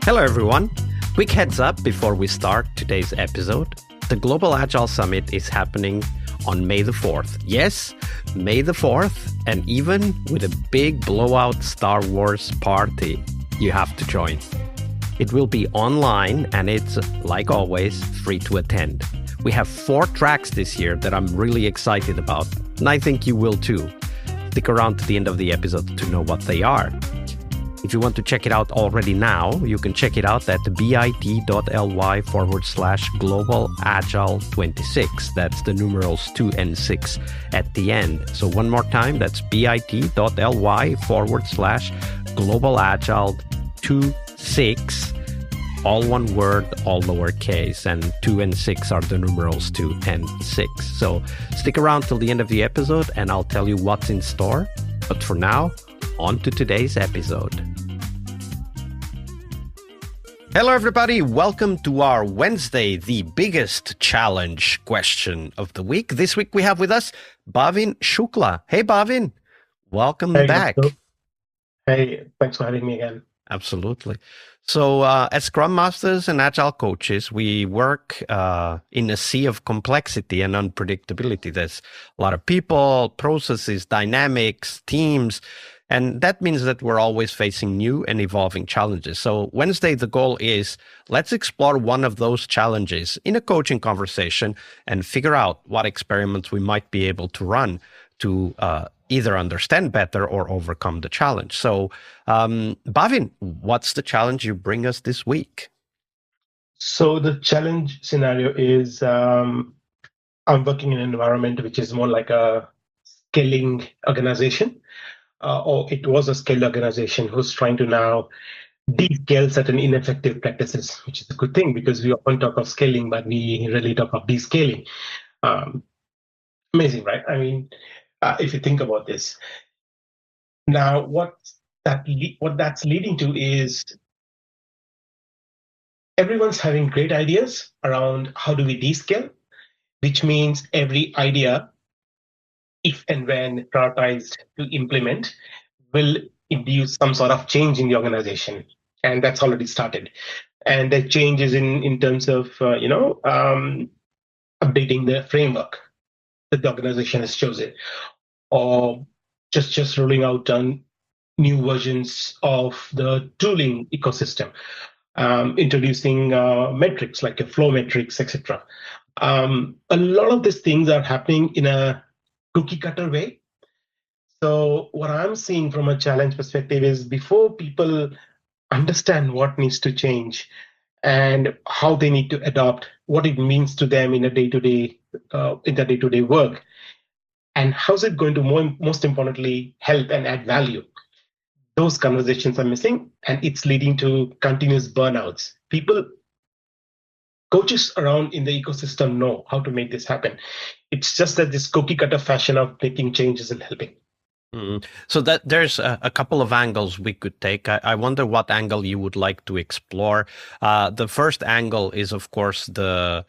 Hello, everyone. Quick heads up before we start today's episode. The Global Agile Summit is happening on May the 4th. Yes, May the 4th, and even with a big blowout Star Wars party, you have to join. It will be online, and it's, like always, free to attend. We have 4 tracks this year that I'm really excited about, and I think you will too. Stick around to the end of the episode to know what they are. If you want to check it out already now, you can check it out at bit.ly/global agile 26. That's the numerals 2 and 6 at the end. So one more time, that's bit.ly/global agile 26. All one word, all lowercase, and 2 and 6 are the numerals 2 and 6. So stick around till the end of the episode and I'll tell you what's in store. But for now, on to today's episode. Hello, everybody. Welcome to our Wednesday, the biggest challenge question of the week. This week we have with us Bhavin Shukla. Hey, Bhavin. Welcome back. Hey, thanks for having me again. Absolutely. So as Scrum Masters and Agile coaches, we work in a sea of complexity and unpredictability. There's a lot of people, processes, dynamics, teams, and that means that we're always facing new and evolving challenges. So Wednesday, the goal is let's explore one of those challenges in a coaching conversation and figure out what experiments we might be able to run to either understand better or overcome the challenge. So, Bhavin, what's the challenge you bring us this week? So the challenge scenario is I'm working in an environment which is more like a scaling organization, or it was a scale organization who's trying to now descale certain ineffective practices, which is a good thing because we often talk of scaling, but we really talk of descaling. Amazing, right? I mean, if you think about this. Now, what that's leading to is everyone's having great ideas around how do we descale, which means every idea, if and when prioritized to implement, will induce some sort of change in the organization. And that's already started. And the change is in terms of, updating the framework that the organization has chosen, or just rolling out new versions of the tooling ecosystem, introducing metrics like a flow metrics, etc. A lot of these things are happening in a cookie cutter way. So what I'm seeing from a challenge perspective is before people understand what needs to change and how they need to adopt, what it means to them in a day-to-day work, and how's it going to most importantly help and add value. Those conversations are missing, and it's leading to continuous burnouts. Coaches around in the ecosystem know how to make this happen. It's just that this cookie cutter fashion of making change isn't helping. So that there's a couple of angles we could take. I wonder what angle you would like to explore. The first angle is, of course, the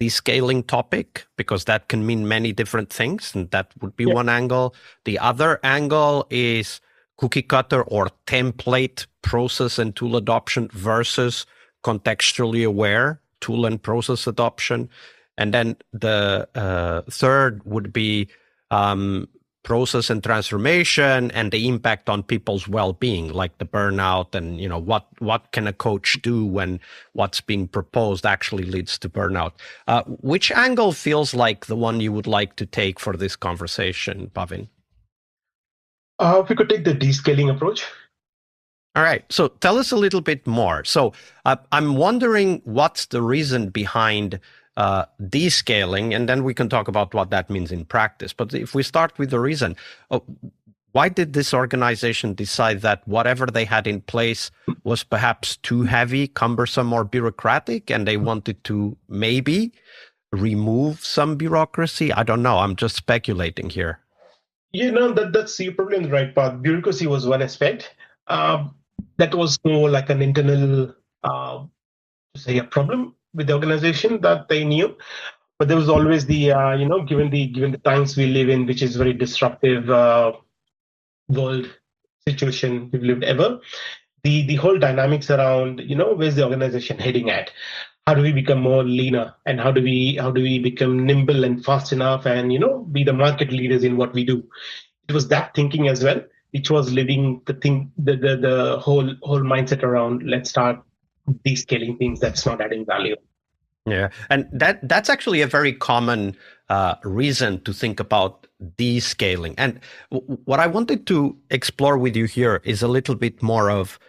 scaling topic, because that can mean many different things, and that would be one angle. The other angle is cookie cutter or template process and tool adoption versus contextually aware tool and process adoption. And then the third would be process and transformation and the impact on people's well-being, like the burnout and, what can a coach do when what's being proposed actually leads to burnout. Which angle feels like the one you would like to take for this conversation, Bhavin? If we could take the descaling approach. All right. So tell us a little bit more. So I'm wondering what's the reason behind descaling, and then we can talk about what that means in practice. But if we start with the reason, why did this organization decide that whatever they had in place was perhaps too heavy, cumbersome, or bureaucratic, and they wanted to maybe remove some bureaucracy? I don't know. I'm just speculating here. That's you're probably on the right path. Bureaucracy was one aspect. That was more like an internal, a problem with the organization that they knew. But there was always the, given the times we live in, which is very disruptive world situation we've lived ever, the whole dynamics around, where's the organization heading at? How do we become more leaner, and how do we become nimble and fast enough, and be the market leaders in what we do? It was that thinking as well, which was leading the whole mindset around, let's start descaling things that's not adding value. Yeah, and that's actually a very common reason to think about descaling. And what I wanted to explore with you here is a little bit more of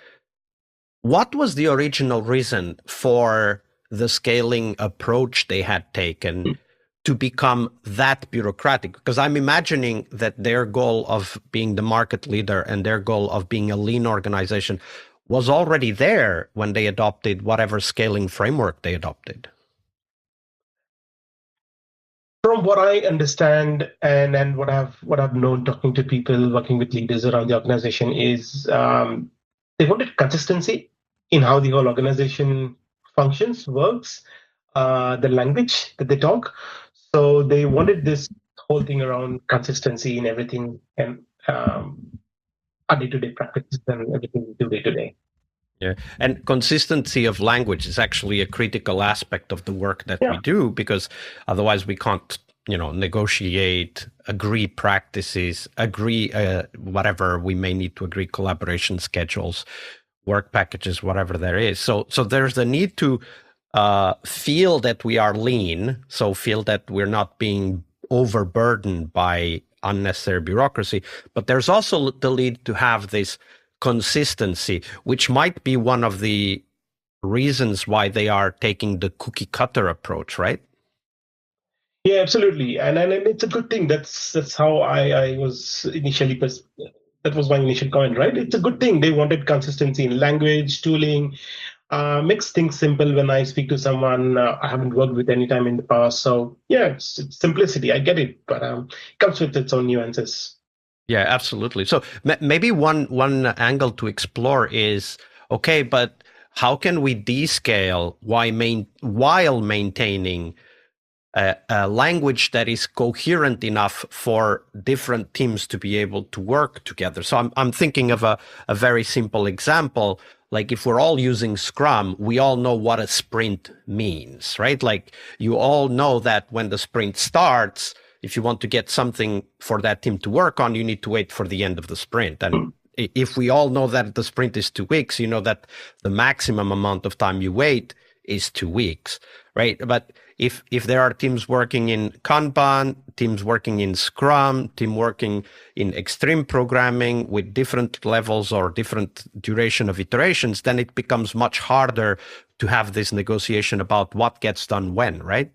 what was the original reason for the scaling approach they had taken to become that bureaucratic? Because I'm imagining that their goal of being the market leader and their goal of being a lean organization was already there when they adopted whatever scaling framework they adopted. From what I understand, and what I've known talking to people working with leaders around the organization, is they wanted consistency in how the whole organization functions, works, the language that they talk. So they wanted this whole thing around consistency in everything, and our day-to-day practices and everything we do day to day. Yeah. And consistency of language is actually a critical aspect of the work that Yeah. we do, because otherwise we can't, negotiate, agree practices, agree whatever we may need to agree, collaboration schedules, work packages, whatever there is. So there's the need to feel that we are lean, so feel that we're not being overburdened by unnecessary bureaucracy. But there's also the need to have this consistency, which might be one of the reasons why they are taking the cookie cutter approach, right? Yeah, absolutely, and it's a good thing. That's how I was initially. That was my initial comment, right? It's a good thing. They wanted consistency in language, tooling, makes things simple. When I speak to someone I haven't worked with any time in the past, so yeah, it's simplicity. I get it, but it comes with its own nuances. Yeah, absolutely. So maybe one angle to explore is, okay, but how can we descale while maintaining a language that is coherent enough for different teams to be able to work together? So I'm thinking of a very simple example. Like if we're all using Scrum, we all know what a sprint means, right? Like you all know that when the sprint starts, if you want to get something for that team to work on, you need to wait for the end of the sprint. And if we all know that the sprint is 2 weeks, you know that the maximum amount of time you wait is 2 weeks, right? But if there are teams working in Kanban, teams working in Scrum, team working in extreme programming with different levels or different duration of iterations, then it becomes much harder to have this negotiation about what gets done when, right?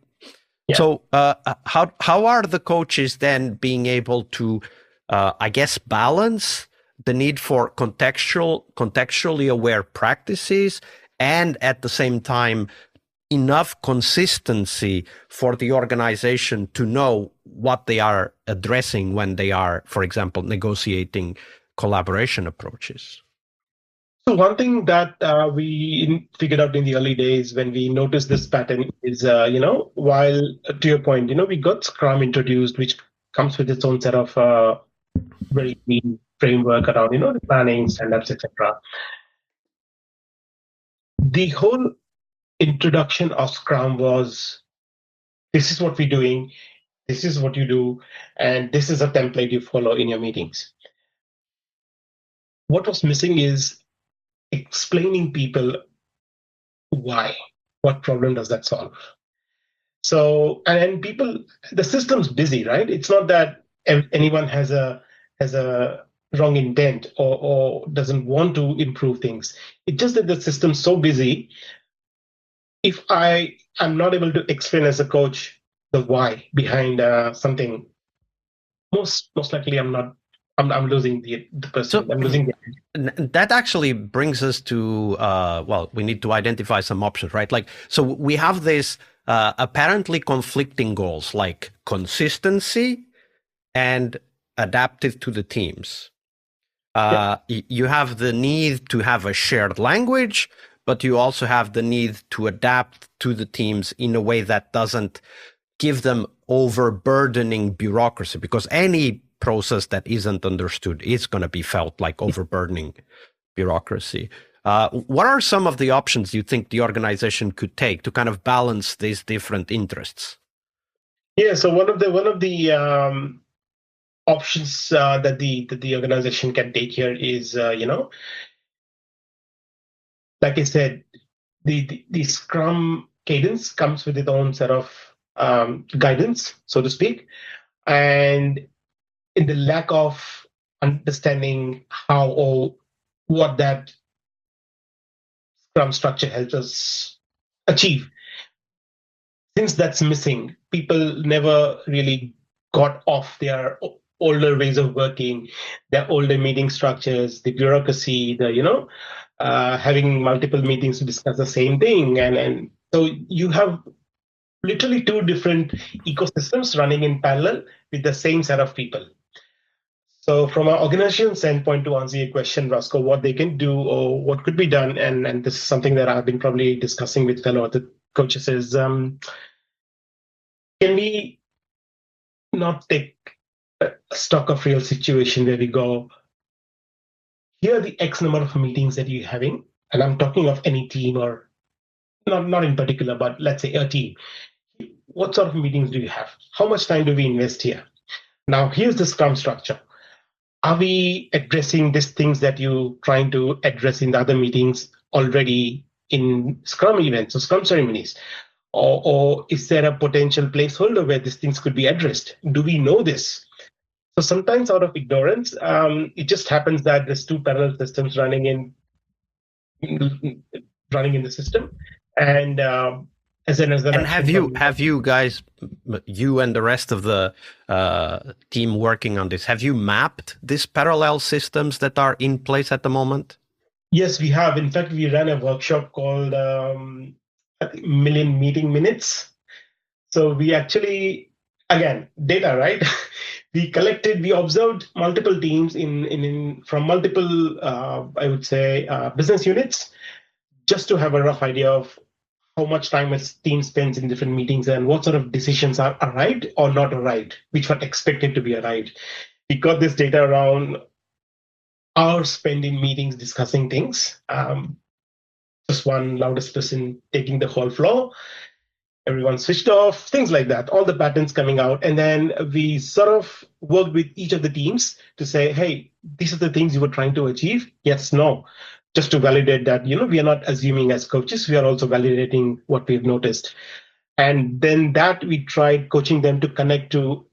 Yeah. So how are the coaches then being able to, I guess, balance the need for contextually aware practices and at the same time enough consistency for the organization to know what they are addressing when they are, for example, negotiating collaboration approaches? So one thing that we figured out in the early days when we noticed this pattern is, while to your point, we got Scrum introduced, which comes with its own set of very clean framework around, the planning, stand-ups, etc. The whole introduction of Scrum was, this is what we're doing, this is what you do, and this is a template you follow in your meetings. What was missing is explaining people why. What problem does that solve? So, and people, the system's busy, right? It's not that anyone has a wrong intent or doesn't want to improve things. It's just that the system's so busy. If I'm not able to explain as a coach the why behind something, most likely I'm losing the person. So I'm losing that actually brings us to, well, we need to identify some options, right? Like, so we have this apparently conflicting goals like consistency and adaptive to the teams. You have the need to have a shared language, but you also have the need to adapt to the teams in a way that doesn't give them overburdening bureaucracy, because any process that isn't understood is going to be felt like overburdening bureaucracy. What are some of the options you think the organization could take to kind of balance these different interests? Yeah, so one of the options that the organization can take here is, like I said, the Scrum cadence comes with its own set of guidance, so to speak, and in the lack of understanding how or what that Scrum structure helps us achieve, since that's missing, people never really got off their older ways of working, their older meeting structures, the bureaucracy, having multiple meetings to discuss the same thing, and so you have literally two different ecosystems running in parallel with the same set of people. So, from an organization standpoint, to answer your question, Roscoe, what they can do or what could be done, and this is something that I've been probably discussing with fellow other coaches, is can we not take a stock of real situation where we go, here are the X number of meetings that you're having, and I'm talking of any team or not in particular, but let's say a team. What sort of meetings do you have? How much time do we invest here? Now, here's the Scrum structure. Are we addressing these things that you're trying to address in the other meetings already in Scrum events or Scrum ceremonies? Or is there a potential placeholder where these things could be addressed? Do we know this? So sometimes out of ignorance, it just happens that there's two parallel systems running in the system. And have you guys, you and the rest of the team working on this, have you mapped these parallel systems that are in place at the moment? Yes, we have. In fact, we ran a workshop called Million Meeting Minutes. So we actually, again, data, right? We observed multiple teams from multiple, I would say, business units, just to have a rough idea of how much time a team spends in different meetings and what sort of decisions are arrived or not arrived, which were expected to be arrived. We got this data around hours spent in meetings discussing things. Just one loudest person taking the whole floor. Everyone switched off, things like that, all the patterns coming out. And then we sort of worked with each of the teams to say, hey, these are the things you were trying to achieve. Yes, no. Just to validate that, we are not assuming as coaches, we are also validating what we've noticed. And then that we tried coaching them to connect to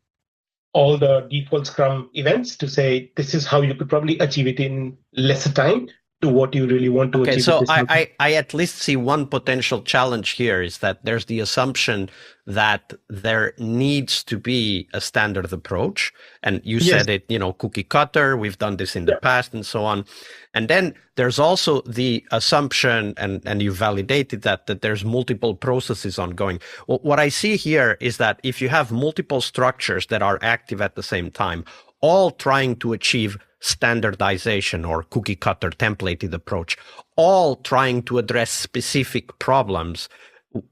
all the default Scrum events to say, this is how you could probably achieve it in lesser time to what you really want to achieve. So I at least see one potential challenge here is that there's the assumption that there needs to be a standard approach. And you said it, cookie cutter, we've done this in the past and so on. And then there's also the assumption, and you validated that there's multiple processes ongoing. Well, what I see here is that if you have multiple structures that are active at the same time, all trying to achieve standardization or cookie cutter templated approach, all trying to address specific problems,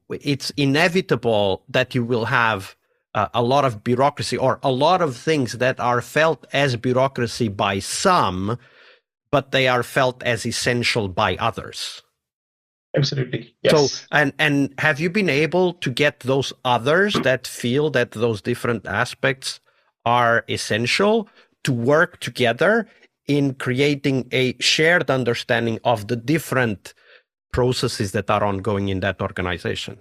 it's inevitable that you will have a lot of bureaucracy or a lot of things that are felt as bureaucracy by some, but they are felt as essential by others. Absolutely. Yes. So, and have you been able to get those others that feel that those different aspects are essential to work together in creating a shared understanding of the different processes that are ongoing in that organization?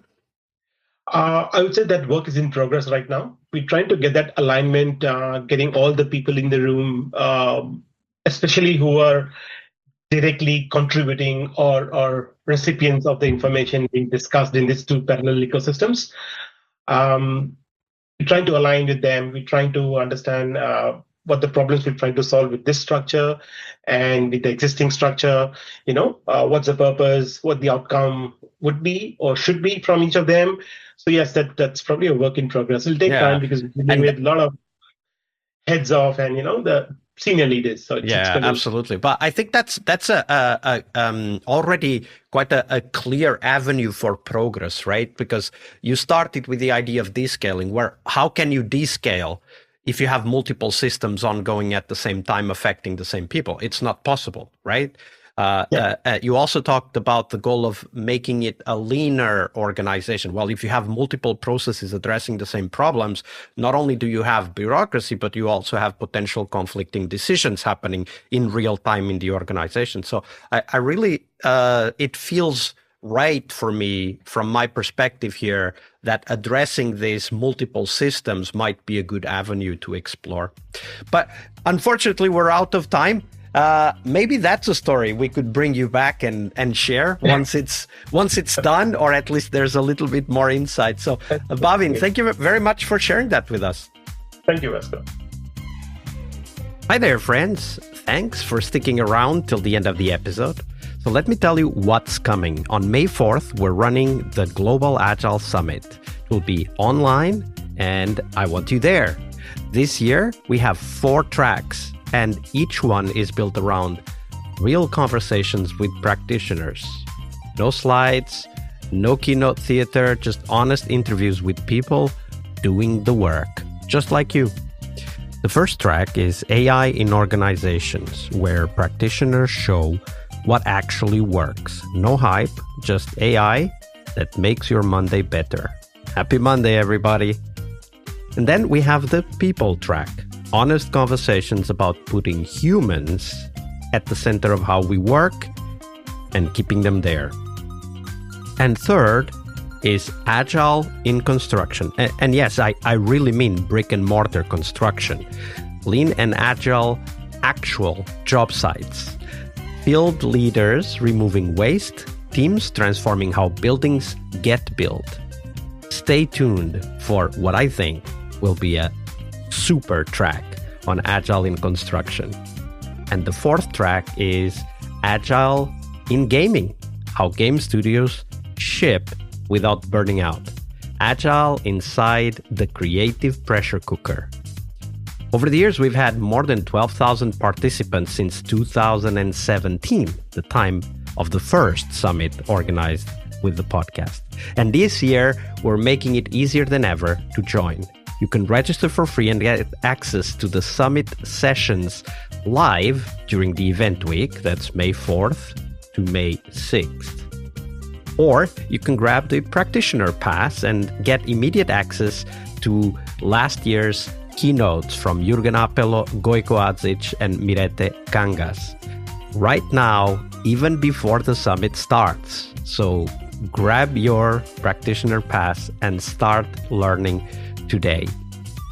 I would say that work is in progress right now. We're trying to get that alignment, getting all the people in the room, especially who are directly contributing or recipients of the information being discussed in these two parallel ecosystems. We're trying to align with them. We're trying to understand what the problems we're trying to solve with this structure and with the existing structure. What's the purpose, what the outcome would be or should be from each of them. So yes, that's probably a work in progress. It'll take time because we're dealing with a lot of heads off and the senior leaders. So it's absolutely. But I think that's already quite a clear avenue for progress, right? Because you started with the idea of descaling, where how can you descale if you have multiple systems ongoing at the same time affecting the same people? It's not possible, right? You also talked about the goal of making it a leaner organization. Well, if you have multiple processes addressing the same problems, not only do you have bureaucracy, but you also have potential conflicting decisions happening in real time in the organization. So I really, it feels right for me, from my perspective here, that addressing these multiple systems might be a good avenue to explore. But unfortunately, we're out of time. Maybe that's a story we could bring you back and share once it's done, or at least there's a little bit more insight. So, Bhavin, thank you very much for sharing that with us. Thank you, Vesco. Hi there, friends. Thanks for sticking around till the end of the episode. So let me tell you what's coming. On May 4th, we're running the Global Agile Summit. It will be online, and I want you there. This year, we have 4 tracks, and each one is built around real conversations with practitioners. No slides, no keynote theater, just honest interviews with people doing the work, just like you. The first track is AI in organizations, where practitioners show what actually works. No hype, just AI that makes your Monday better. Happy Monday, everybody. And then we have the people track. Honest conversations about putting humans at the center of how we work and keeping them there. And third is Agile in construction. And yes, I really mean brick and mortar construction. Lean and Agile actual job sites. Field leaders removing waste, teams transforming how buildings get built. Stay tuned for what I think will be a super track on Agile in construction. And the fourth track is Agile in gaming, how game studios ship without burning out. Agile inside the creative pressure cooker. Over the years, we've had more than 12,000 participants since 2017, the time of the first summit organized with the podcast. And this year, we're making it easier than ever to join. You can register for free and get access to the summit sessions live during the event week. That's May 4th to May 6th. Or you can grab the practitioner pass and get immediate access to last year's keynotes from Jürgen Appelo, Gojko Adzic, and Mirete Kangas. Right now, even before the summit starts. So grab your practitioner pass and start learning today.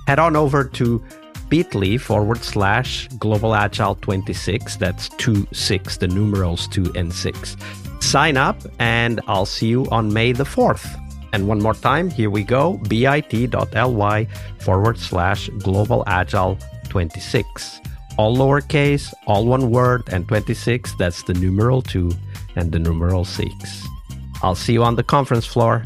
Head on over to bit.ly/Global Agile 26. That's 26, the numerals 2 and 6. Sign up, and I'll see you on May the 4th. And one more time, here we go, bit.ly/Global Agile 26. All lowercase, all one word, and 26, that's the numeral 2 and the numeral 6. I'll see you on the conference floor.